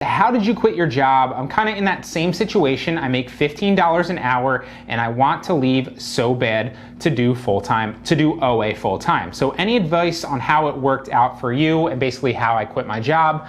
How did you quit your job? I'm kind of in that same situation. I make $15 an hour and I want to leave so bad to do OA full-time. So any advice on how it worked out for you and basically how I quit my job?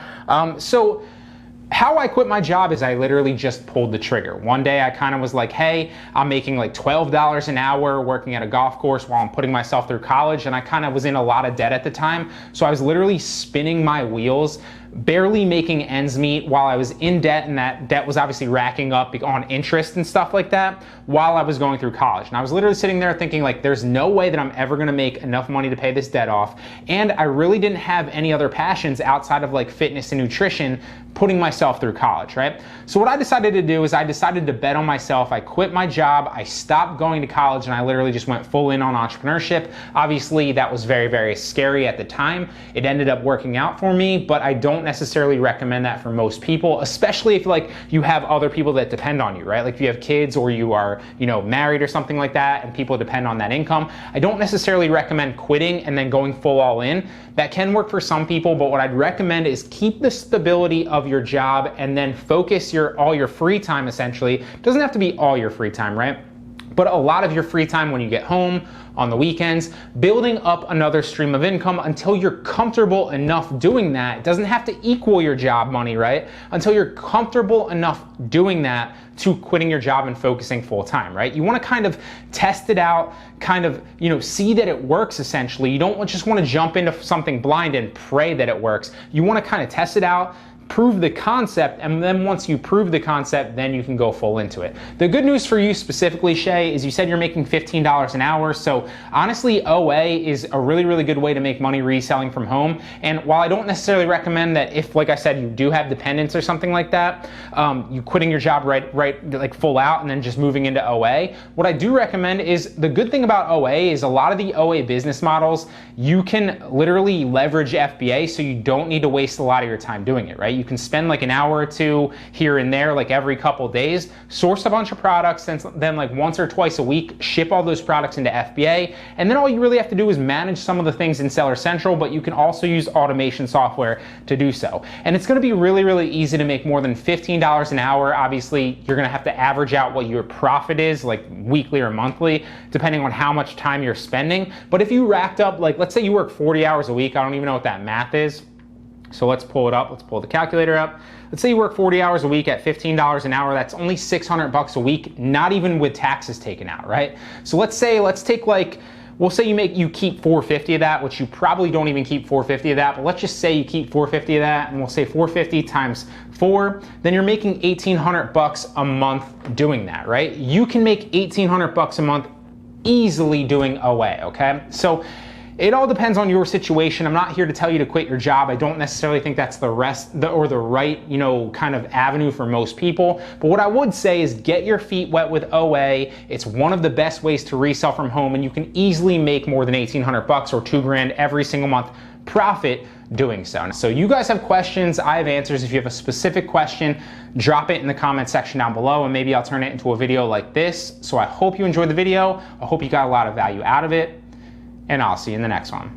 How I quit my job is I literally just pulled the trigger. One day I kind of was like, hey, I'm making like $12 an hour working at a golf course while I'm putting myself through college, and I kind of was in a lot of debt at the time. So I was literally spinning my wheels, barely making ends meet while I was in debt, and that debt was obviously racking up on interest and stuff like that while I was going through college. And I was literally sitting there thinking like, there's no way that I'm ever gonna make enough money to pay this debt off. And I really didn't have any other passions outside of like fitness and nutrition putting myself through college, right? So what I decided to do is I decided to bet on myself. I quit my job, I stopped going to college, and I literally just went full in on entrepreneurship. Obviously that was very, very scary at the time. It ended up working out for me, but I don't necessarily recommend that for most people, especially if like you have other people that depend on you, right? Like if you have kids or you are, married or something like that and people depend on that income. I don't necessarily recommend quitting and then going full all in. That can work for some people, but what I'd recommend is keep the stability of your job and then focus all your free time essentially. It doesn't have to be all your free time, right? But a lot of your free time when you get home, on the weekends, building up another stream of income until you're comfortable enough doing that. It doesn't have to equal your job money, right? Until you're comfortable enough doing that to quitting your job and focusing full time, right? You want to kind of test it out, kind of, see that it works essentially. You don't just want to jump into something blind and pray that it works. You want to kind of test it out, prove the concept, and then once you prove the concept, then you can go full into it. The good news for you specifically, Shay, is you said you're making $15 an hour. So honestly, OA is a really, really good way to make money reselling from home. And while I don't necessarily recommend that if, like I said, you do have dependents or something like that, you quitting your job right, like full out and then just moving into OA, what I do recommend is the good thing about OA is a lot of the OA business models, you can literally leverage FBA so you don't need to waste a lot of your time doing it, right? You can spend like an hour or two here and there, like every couple days, source a bunch of products, and then like once or twice a week, ship all those products into FBA. And then all you really have to do is manage some of the things in Seller Central, but you can also use automation software to do so. And it's gonna be really, really easy to make more than $15 an hour. Obviously, you're gonna have to average out what your profit is, like weekly or monthly, depending on how much time you're spending. But if you racked up, like let's say you work 40 hours a week, I don't even know what that math is. So let's pull it up, let's pull the calculator up. Let's say you work 40 hours a week at $15 an hour, that's only $600 a week, not even with taxes taken out, right? So we'll say you keep 450 of that, which you probably don't even keep 450 of that, but let's just say you keep 450 of that, and we'll say 450 times 4, then you're making $1,800 a month doing that, right? You can make $1,800 a month easily doing OA, okay? So it all depends on your situation. I'm not here to tell you to quit your job. I don't necessarily think that's the right, kind of avenue for most people. But what I would say is get your feet wet with OA. It's one of the best ways to resell from home, and you can easily make more than $1,800 or $2,000 every single month profit doing so. So you guys have questions, I have answers. If you have a specific question, drop it in the comment section down below and maybe I'll turn it into a video like this. So I hope you enjoyed the video. I hope you got a lot of value out of it. And I'll see you in the next one.